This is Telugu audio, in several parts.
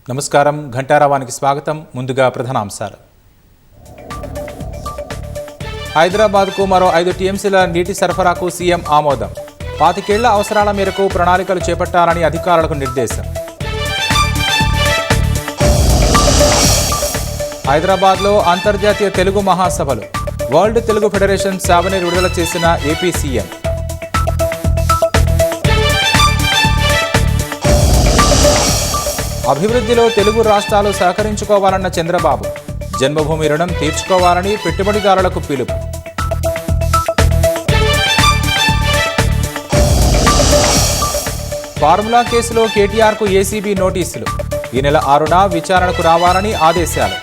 నమస్కారం ఘంటారావానికి స్వాగతం. ముందుగా ప్రధానాంశాలు. హైదరాబాద్కు మరో 5 టీఎంసీల నీటి సరఫరాకు సీఎం ఆమోదం. 25 ఏళ్ల అవసరాల మేరకు ప్రణాళికలు చేపట్టాలని అధికారులకు నిర్దేశం. హైదరాబాద్లో అంతర్జాతీయ తెలుగు మహాసభలు. వరల్డ్ తెలుగు ఫెడరేషన్ సేవని విడుదల చేసిన ఏపీ సీఎం. అభివృద్ధిలో తెలుగు రాష్ట్రాలు సహకరించుకోవాలన్న చంద్రబాబు. జన్మభూమి రుణం తీర్చుకోవాలని పెట్టుబడిదారులకు పిలుపు. ఫార్ములా కేసులో కేటీఆర్కు ఏసీబీ నోటీసులు. ఈ నెల 6న విచారణకు రావాలని ఆదేశాలు.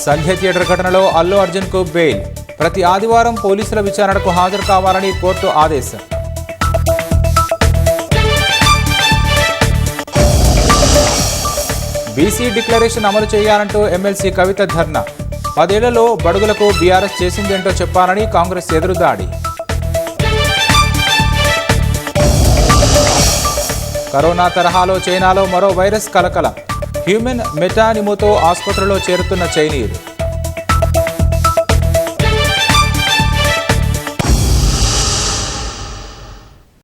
సంధ్య థియేటర్ ఘటనలో అల్లు అర్జున్కు బెయిల్. ప్రతి ఆదివారం పోలీసుల విచారణకు హాజరు కావాలని కోర్టు ఆదేశం. బీసీ డిక్లరేషన్ అమలు చేయాలంటూ ఎమ్మెల్సీ కవిత ధర్నా. 10 ఏళ్లలో బడుగులకు బీఆర్ఎస్ చేసిందేంటో చెప్పాలని కాంగ్రెస్ ఎదురుదాడి. కరోనా తరహాలో చైనాలో మరో వైరస్ కలకలం. హ్యూమన్ మెటానిమోతో ఆసుపత్రిలో చేరుతున్న చైనీయులు.